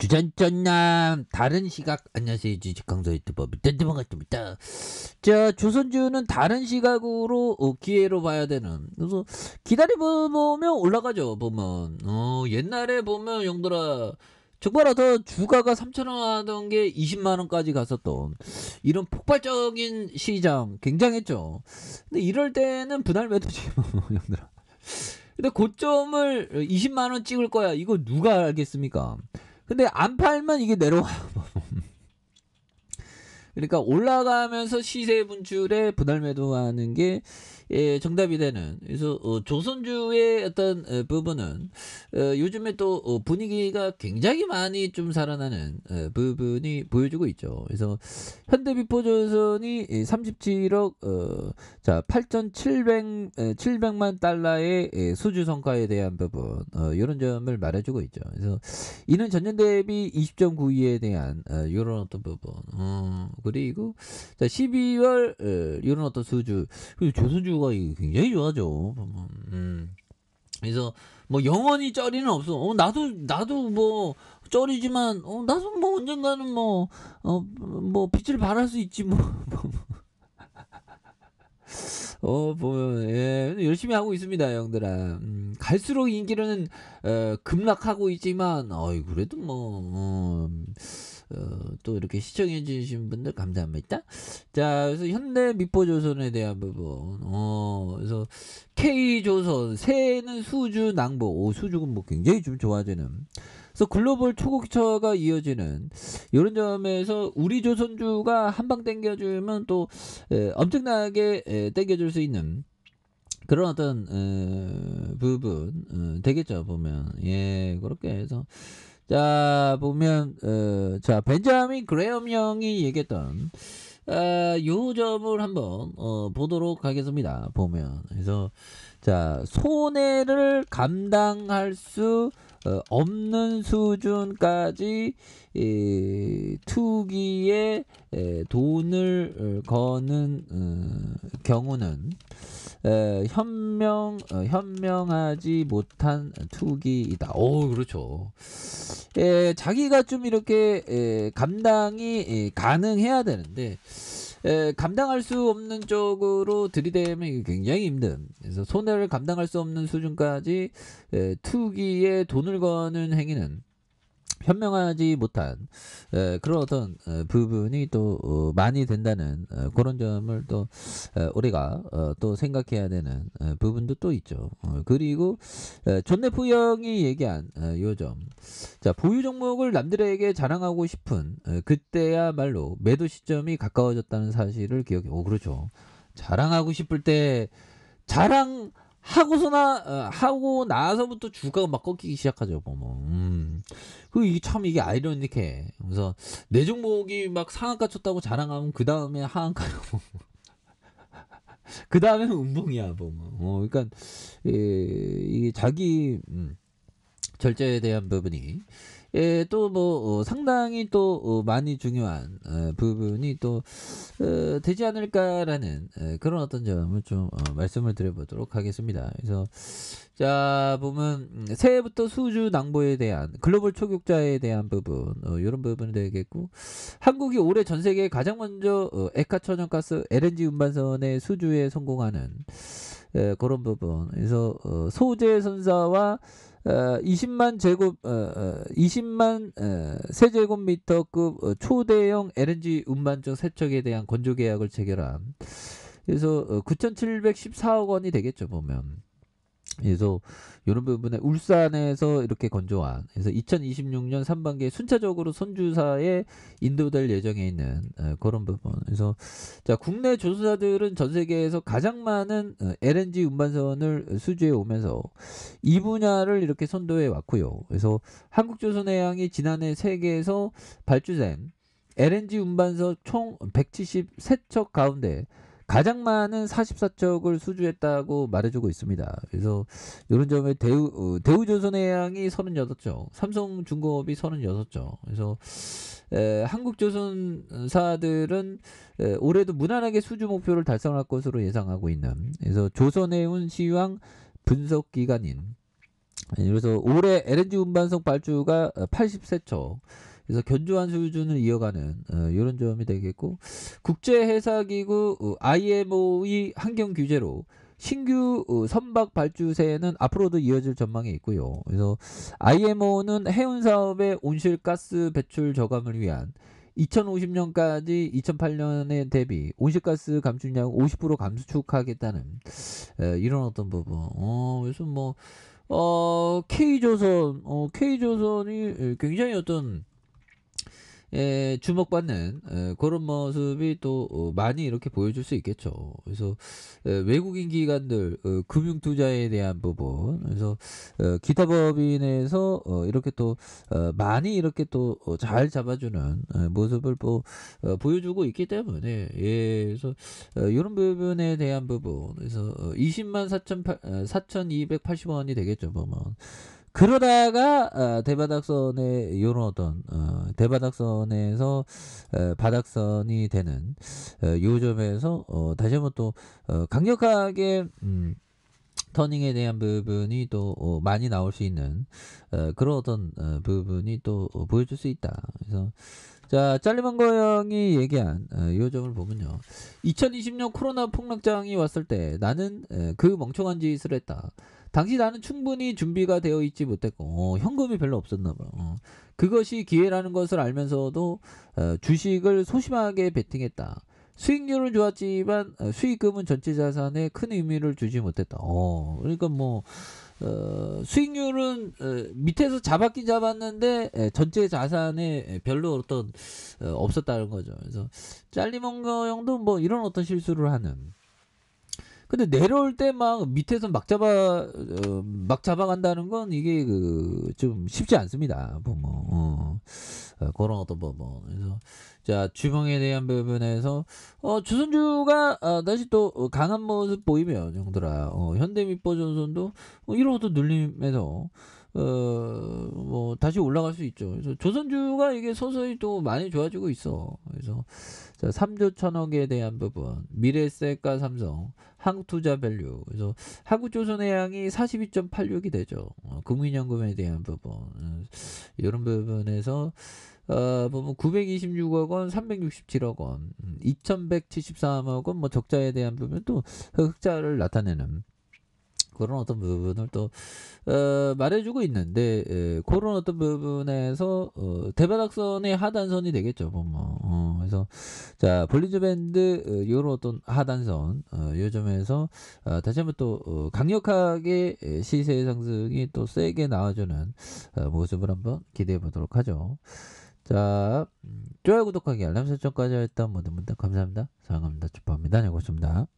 주전전남 다른 시각 안녕하세요 주식강사 유튜버 밑단대만 같습니다. 자 조선주는 다른 시각으로 기회로 봐야 되는 그래서 기다려보면 올라가죠. 보면 옛날에 보면 영들아 정말 더 주가가 3,000원 하던 게 20만원까지 갔었던 이런 폭발적인 시장 굉장했죠. 근데 이럴 때는 분할 매도지 영들아. 근데 고점을 20만원 찍을 거야 이거 누가 알겠습니까? 근데 안 팔면 이게 내려와. 그러니까 올라가면서 시세 분출에 분할 매도하는 게 정답이 되는. 그래서 조선주의 어떤 부분은 요즘에 또 분위기가 굉장히 많이 좀 살아나는 부분이 보여주고 있죠. 그래서 현대비포조선이 37억 자 8,700만 달러의 수주 성과에 대한 부분 이런 점을 말해주고 있죠. 그래서 이는 전년 대비 20.92에 대한 이런 어떤 부분 그리고 자 12월 이런 어떤 수주 그리고 조선주가 굉장히 좋아져. 그래서 뭐 영원히 쩌리는 없어. 나도 뭐 쩌리지만 나도 뭐 언젠가는 뭐 빛을 발할 수 있지 뭐. 보면 열심히 하고 있습니다 형들아. 갈수록 인기는 급락하고 있지만 그래도 또 이렇게 시청해 주신 분들 감사합니다. 자 그래서 현대미포조선에 대한 부분 그래서 K조선 새해는 수주 낭보 수주는 뭐 굉장히 좀 좋아지는 그래서 글로벌 초고기처가 이어지는 이런 점에서 우리 조선주가 한방 땡겨주면 또 엄청나게 땡겨줄 수 있는 그런 어떤 부분 되겠죠. 보면 그렇게 해서 자 보면 자 벤자민 그레엄 형이 얘기했던 요 점을 한번 보도록 하겠습니다. 보면 그래서 자 손해를 감당할 수 없는 수준까지 투기에 돈을 거는 경우는 현명하지 못한 투기이다. 그렇죠. 자기가 좀 이렇게 감당이 가능해야 되는데 감당할 수 없는 쪽으로 들이대면 이게 굉장히 힘든. 그래서 손해를 감당할 수 없는 수준까지 투기에 돈을 거는 행위는 현명하지 못한 그런 어떤 부분이 또 많이 된다는 그런 점을 또 우리가 또 생각해야 되는 부분도 또 있죠. 그리고 존네프 형이 얘기한 요점 자 보유 종목을 남들에게 자랑하고 싶은 그때야말로 매도 시점이 가까워졌다는 사실을 기억해. 그렇죠. 자랑하고 싶을 때 하고 나서부터 주가가 막 꺾이기 시작하죠. 이게 아이러니해. 그래서 내 종목이 막 상한가 쳤다고 자랑하면 그 다음에 하한가고 그 다음에는 운봉이야. 그러니까 이게 자기 절제에 대한 부분이 또 뭐 상당히 또 많이 중요한 부분이 또 되지 않을까라는 그런 어떤 점을 좀 말씀을 드려보도록 하겠습니다. 그래서 자 보면 새해부터 수주 낭보에 대한 글로벌 초격자에 대한 부분 이런 부분이 되겠고 한국이 올해 전 세계에 가장 먼저 액화 천연가스 LNG 운반선의 수주에 성공하는 그런 부분. 그래서 소재 선사와 20만 세제곱미터급 초대형 LNG 운반정 세척에 대한 건조 계약을 체결한. 그래서 9,714억 원이 되겠죠. 보면. 그래서 이런 부분에 울산에서 이렇게 건조한 그래서 2026년 3반기에 순차적으로 선주사에 인도될 예정에 있는 그런 부분. 그래서 자 국내 조사들은 전 세계에서 가장 많은 LNG 운반선을 수주해 오면서 이 분야를 이렇게 선도해 왔고요. 그래서 한국조선해양이 지난해 세계에서 발주된 LNG 운반선 총 173척 가운데 가장 많은 44척을 수주했다고 말해주고 있습니다. 그래서 이런 점에 대우조선해양이 38척, 삼성중공업이 36척. 그래서 한국조선사들은 올해도 무난하게 수주 목표를 달성할 것으로 예상하고 있는. 그래서 조선해운 시황 분석기관인 그래서 올해 LNG 운반선 발주가 83척. 그래서 견조한 수준을 이어가는 이런 점이 되겠고, 국제해사기구 IMO의 환경 규제로 신규 선박 발주세는 앞으로도 이어질 전망이 있고요. 그래서 IMO는 해운 사업의 온실가스 배출 저감을 위한 2050년까지 2008년에 대비 온실가스 감축량 50% 감축하겠다는 이런 어떤 부분. 그래서 뭐 K조선이 굉장히 어떤 주목받는 그런 모습이 또 많이 이렇게 보여줄 수 있겠죠. 그래서 외국인 기관들 금융 투자에 대한 부분, 그래서 기타 법인에서 이렇게 또 많이 이렇게 또 잘 잡아주는 모습을 보여주고 있기 때문에, 예, 그래서 이런 부분에 대한 부분, 그래서 20만 4,280원이 되겠죠, 보면. 그러다가 대바닥선에 이런 어떤 대바닥선에서 바닥선이 되는 요점에서 다시 한번 또 강력하게 터닝에 대한 부분이 또 많이 나올 수 있는 그런 어떤 부분이 또 보여줄 수 있다. 그래서 자, 짤리만거 형이 얘기한 이 점을 보면요. 2020년 코로나 폭락장이 왔을 때 나는 그 멍청한 짓을 했다. 당시 나는 충분히 준비가 되어 있지 못했고 현금이 별로 없었나 봐. 그것이 기회라는 것을 알면서도 주식을 소심하게 베팅했다. 수익률은 좋았지만 수익금은 전체 자산에 큰 의미를 주지 못했다. 그러니까 뭐 수익률은 밑에서 잡았긴 잡았는데 전체 자산에 별로 어떤 없었다는 거죠. 그래서 짤리먼거 형도 뭐 이런 어떤 실수를 하는. 근데 내려올 때 막 밑에서 막 잡아간다는 건 이게 좀 쉽지 않습니다. 보면 그런 어떤 부분. 그래서 자, 주봉에 대한 부분에서 조선주가 다시 또 강한 모습 보이면 형들아, 현대미포전선도 이런 어떤 눌림에서 뭐 다시 올라갈 수 있죠. 그래서 조선주가 이게 서서히 또 많이 좋아지고 있어. 그래서 자, 3조 1천억에 대한 부분, 미래에셋과 삼성, 한국투자밸류, 그래서 한국조선해양이 42.86이 되죠. 국민연금에 대한 부분, 이런 부분에서 보면 926억 원, 367억 원, 2173억 원, 뭐 적자에 대한 부분 또 흑자를 나타내는 그런 어떤 부분을 또 말해주고 있는데, 그런 어떤 부분에서 대바닥선의 하단선이 되겠죠. 보면 그래서 자, 볼린저 밴드 이런 어떤 하단선 요점에서 다시 한번 또 강력하게 시세 상승이 또 세게 나와주는 모습을 한번 기대해 보도록 하죠. 자, 좋아요, 구독하기, 알람 설정까지 했던 모든 분들 감사합니다. 사랑합니다. 축복합니다. 네, 고맙습니다.